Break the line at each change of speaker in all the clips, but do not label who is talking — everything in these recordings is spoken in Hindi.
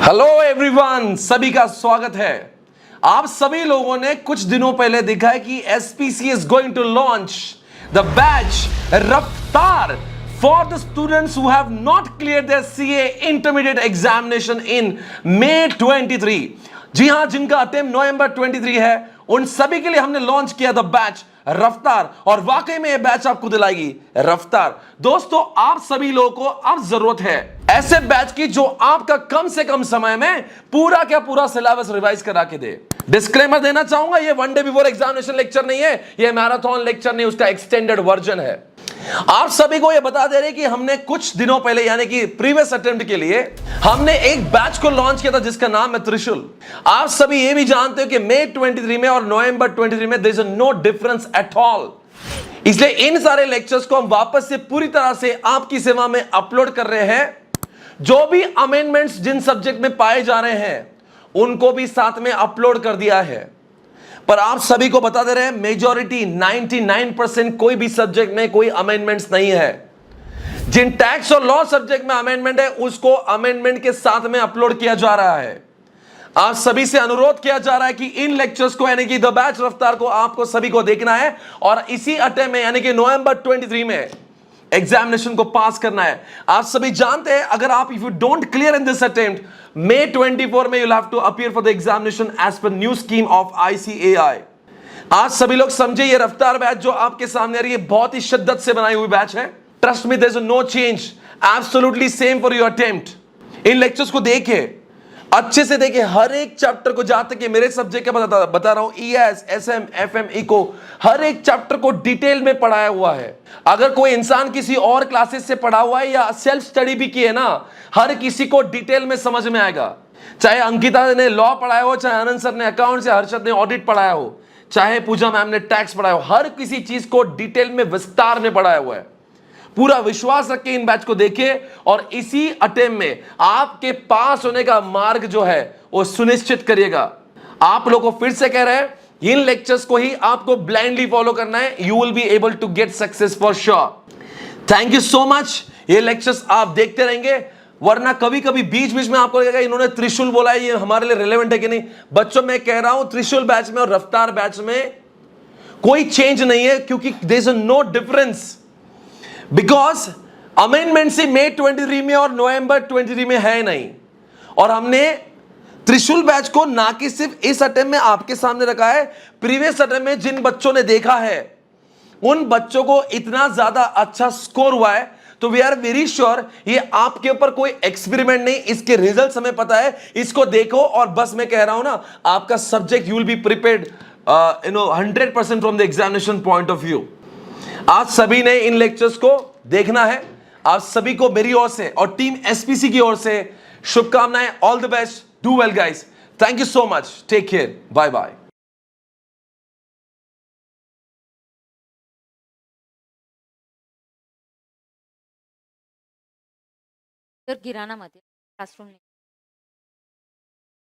हेलो एवरीवन, सभी का स्वागत है। आप सभी लोगों ने कुछ दिनों पहले देखा है कि SPC is going to launch the batch Raftaar for the students who have not clear their CA intermediate examination in May 23। जी हां, जिनका अटेम्प्ट नवंबर 23 है, उन सभी के लिए हमने लॉन्च किया द बैच रफ्तार। और वाकई में यह बैच आपको दिलाएगी रफ्तार। दोस्तों, आप सभी लोगों को अब जरूरत है ऐसे बैच की जो आपका कम से कम समय में पूरा क्या पूरा सिलेबस रिवाइज करा के दे। डिस्क्लेमर देना चाहूंगा, ये one day before examination lecture नहीं है, ये मैराथन लेक्चर नहीं, उसका एक्सटेंडेड वर्जन है। आप सभी को यह बता दे रहे कि हमने कुछ दिनों पहले यानी कि प्रीवियस अटेम्प्ट के लिए हमने एक बैच को लॉन्च किया था जिसका नाम है त्रिशूल। आप सभी ये भी जानते हो कि May 23 में और नवंबर 23 में there is no difference at all. इसलिए इन सारे लेक्चर्स को हम वापस से पूरी तरह से आपकी सेवा में अपलोड कर रहे हैं। जो भी अमेंडमेंट्स जिन सब्जेक्ट में पाए जा रहे हैं उनको भी साथ में अपलोड कर दिया है। पर आप सभी को बता दे रहे हैं, मेजॉरिटी 99% कोई भी सब्जेक्ट में कोई अमेंडमेंट्स नहीं है। जिन टैक्स और लॉ सब्जेक्ट में अमेंडमेंट है उसको अमेंडमेंट के साथ में अपलोड किया जा रहा है। आप सभी से अनुरोध किया जा रहा है कि इन लेक्चर्स को यानी कि द बैच रफ्तार को आपको सभी को देखना है और इसी अटेम्प्ट में यानी कि नवंबर 23 में एग्जामिनेशन को पास करना है। आप सभी जानते हैं, अगर आप if you don't clear in this attempt May 24 में you have to appear for the examination as per new scheme of ICAI। आज सभी लोग समझे, ये रफ्तार बैच जो आपके सामने आ रही है बहुत ही शिद्दत से बनाई हुई बैच है। Trust me, there is no change, absolutely same for your attempt. इन लेक्चर्स को देखिए, अच्छे से देखिए, हर एक चैप्टर को, जहां तक कि मेरे सब्जेक्ट का बता रहा हूं, ES, SM, FM, इको, हर एक चैप्टर को डिटेल में पढ़ाया हुआ है। अगर कोई इंसान किसी और क्लासेस से पढ़ा हुआ है या सेल्फ स्टडी भी की है ना, हर किसी को डिटेल में समझ में आएगा। चाहे अंकिता ने लॉ पढ़ाया हो, चाहे आनंद सर ने अकाउंट्स या हर्षद ने ऑडिट पढ़ाया हो, चाहे पूजा मैम ने टैक्स पढ़ाया हो, हर किसी चीज को डिटेल में विस्तार में पढ़ाया हुआ है। पूरा विश्वास रख के इन बैच को देखिए और इसी अटेम्प्ट में आपके पास होने का मार्ग जो है वो सुनिश्चित करिएगा। आप लोगों को फिर से कह रहे हैं, इन लेक्चर्स को ही आपको ब्लाइंडली फॉलो करना है। You will be able to get success for sure. Thank you so much. ये लेक्चर्स आप देखते रहेंगे, वरना कभी कभी बीच बीच में आपको लगेगा इन्होंने त्रिशूल बोला है, ये हमारे लिए रिलेवेंट है कि नहीं। बच्चों, मैं कह रहा हूं त्रिशूल बैच में और रफ्तार बैच में कोई चेंज नहीं है, क्योंकि there is no difference. Because amendment से May 23 में और नवंबर 23 में है नहीं। और हमने त्रिशूल बैच को ना कि सिर्फ इस अटेम्प्ट में आपके सामने रखा है, प्रीवियस अटेम्प्ट में जिन बच्चों ने देखा है उन बच्चों को इतना ज्यादा अच्छा स्कोर हुआ है, तो वी आर वेरी श्योर ये आपके ऊपर कोई एक्सपेरिमेंट नहीं, इसके रिजल्ट हमें पता है। इसको देखो और बस मैं कह रहा हूं ना, आपका subject you will be prepared 100% from the examination point of view. आज सभी ने इन लेक्चर्स को देखना है। आप सभी को मेरी ओर से और टीम एसपीसी की ओर से शुभकामनाएं। All the best, do well guys. Thank you so much, take care, bye bye.
तर गिराना मध्ये क्लासरूम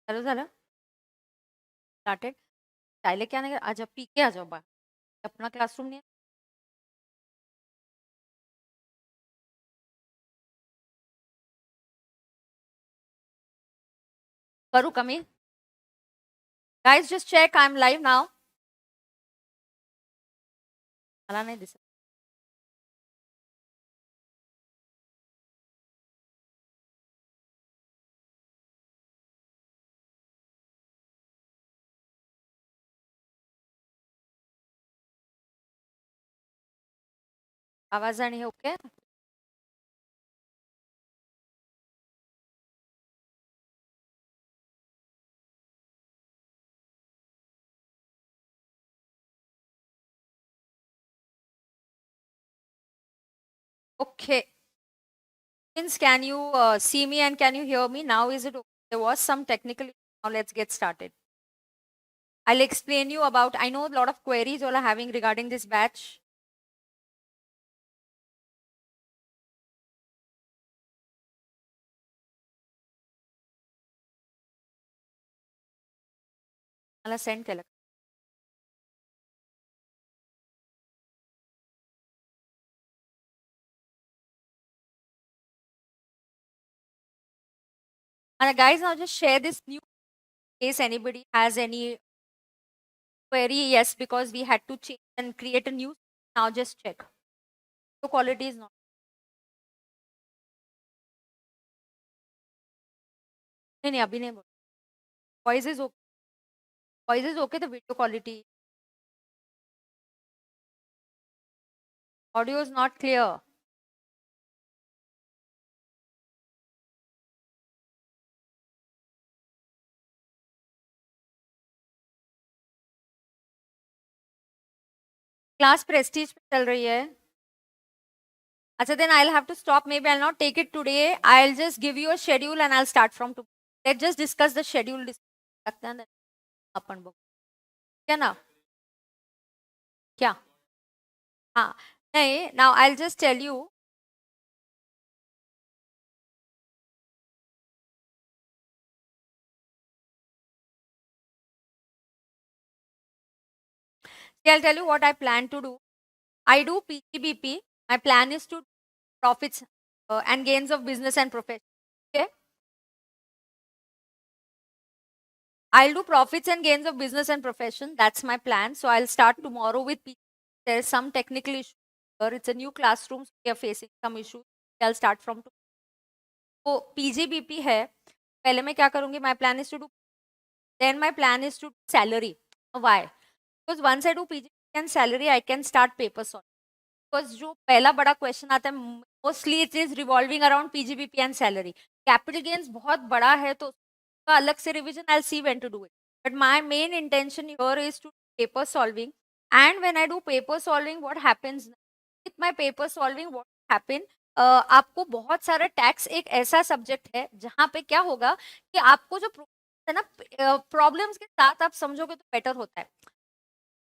चालू झालं स्टार्टेड पहले क्या नहीं आज पी के आ जाओ बा अपना क्लासरूम नहीं करू कमी guys just check I am live now मला नाही दिसत आवाज आणि हे okay okay means can you see me and can you hear me now is it okay? There was some technical now let's get started. I'll explain you about I know a lot of queries all are having regarding this batch. मला सेंड केलं Guys, now just share this new in case anybody has any query. Yes, because we had to change and create a new. Now just check. The quality is not. नहीं अभी नहीं बोला. Voice is okay. Voice is okay. The video quality. Audio is not clear. Class Prestige पे चल रही है. अच्छा, then I'll have to stop. Maybe I'll not take it today. I'll just give you a schedule and I'll start from tomorrow. Let's just discuss the schedule. रखते हैं अपन बुक. क्या ना? क्या? हाँ. नहीं. Now I'll just tell you. I'll tell you what I plan to do. I do PGBP. My plan is to profits and gains of business and profession. Okay. I'll do profits and gains of business and profession. That's my plan. So I'll start tomorrow with PGBP. There's some technical issue. It's a new classroom. So we are facing some issues. I'll start from tomorrow. So PGBP है. पहले मैं क्या करूँगी? My plan is to do. Then my plan is to do salary. Why? Because once I do PGBP and salary, I can start paper solving. Because जो पहला बड़ा क्वेश्चन आता है mostly it is revolving around PGBP and salary. Capital gains बहुत बड़ा है तो उसका अलग से revision I will see when to do it. But my main intention here is to paper solving. And when I do paper solving what happens with my paper solving what happen, आपको बहुत सारा टैक्स एक ऐसा सब्जेक्ट है जहाँ पे क्या होगा कि आपको जो है ना प्रॉब्लम्स के साथ आप समझोगे तो बेटर होता है.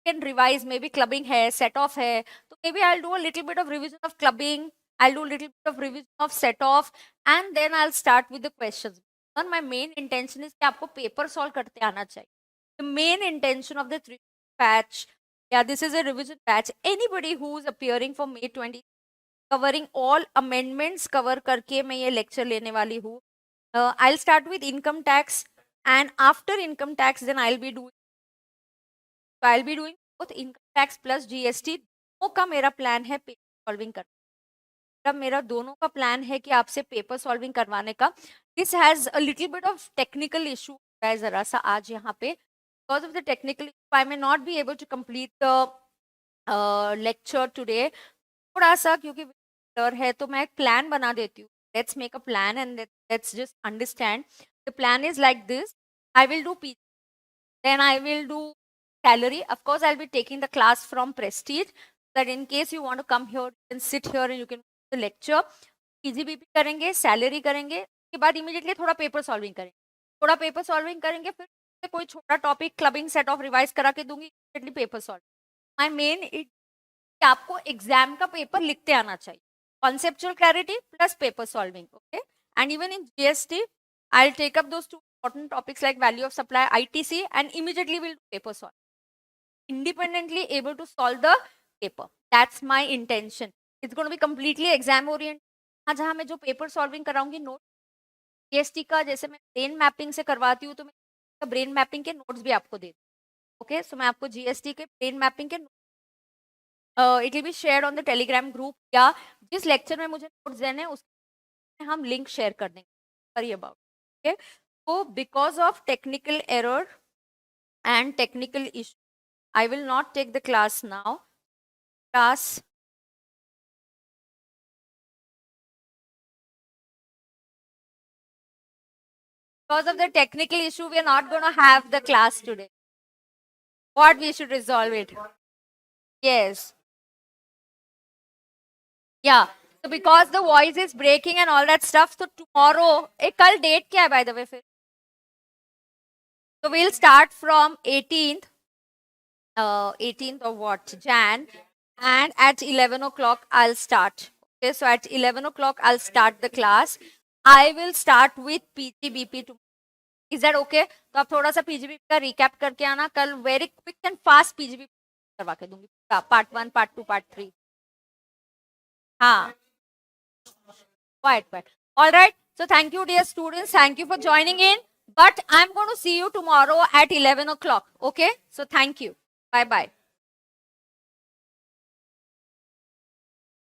Can revise, maybe clubbing hai, set off hai, so maybe I'll do a little bit of revision of clubbing, I'll do a little bit of revision of set off, and then I'll start with the questions. And my main intention is कि आपको paper solve करते आना चाहिए. The main intention of the 3 batch, yeah, this is a revision batch. Anybody who's appearing for May 20 covering all amendments cover करके मैं ये lecture लेने वाली हूँ. I'll start with income tax, and after income tax then I'll be doing both income tax plus GST. दोनों का मेरा प्लान है पेपर सॉल्विंग करना. मेरा दोनों का प्लान है कि आपसे पेपर सॉल्विंग करवाने का. This has a little bit of technical issue है जरा सा आज यहाँ पे. Because of the technical issue I may not be able to complete the lecture today. थोड़ा सा क्योंकि है तो मैं एक प्लान बना देती हूँ. Let's make a plan and let's just understand. The plan is like this. I will do P, then I will do salary. Of course, I'll be taking the class from Prestige, that in case you want to come here, you can sit here and you can the lecture. PGBP करेंगे, salary करेंगे, उसके बाद immediately थोड़ा paper solving करेंगे. थोड़ा paper solving करेंगे, फिर कोई छोटा topic clubbing set of revise करा के दूंगी, immediately paper solve. My main it कि आपको exam का paper लिखते आना चाहिए. Conceptual clarity plus paper solving, okay? And even in GST, I'll take up those 2 important topics like value of supply, ITC, and immediately we'll do paper solve. Independently able to solve the paper. That's my intention. It's going to be completely exam oriented. हाँ, जहाँ मैं जो पेपर सॉल्विंग कराऊंगी नोट जीएसटी का जैसे मैं ब्रेन मैपिंग से करवाती हूँ तो मैं ब्रेन मैपिंग के नोट्स भी आपको दे दूँ. ओके, सो मैं आपको जीएसटी के ब्रेन मैपिंग के it will be shared on the Telegram group, या जिस लेक्चर में मुझे नोट्स देने उसमें हम लिंक शेयर कर देंगे. Worry about. Okay, so because of technical error and technical issue, I will not take the class now. Because of the technical issue, we are not going to have the class today. What we should resolve it? Yes. Yeah. So because the voice is breaking and all that stuff, so tomorrow, kal date kya hai by the way? So we'll start from 18th. 18th of what? Jan. And at 11 o'clock, I'll start. Okay, so at 11 o'clock, I'll start the class. I will start with PGBP tomorrow. Is that okay? तो आप थोड़ा सा PGBP का recap करके आना. कल very quick and fast PGBP करवा के दूंगी. Part 1, Part 2, Part 3. हाँ. Quiet. All right. So thank you, dear students. Thank you for joining in. But I'm going to see you tomorrow at 11 o'clock. Okay? So thank you. Bye-bye.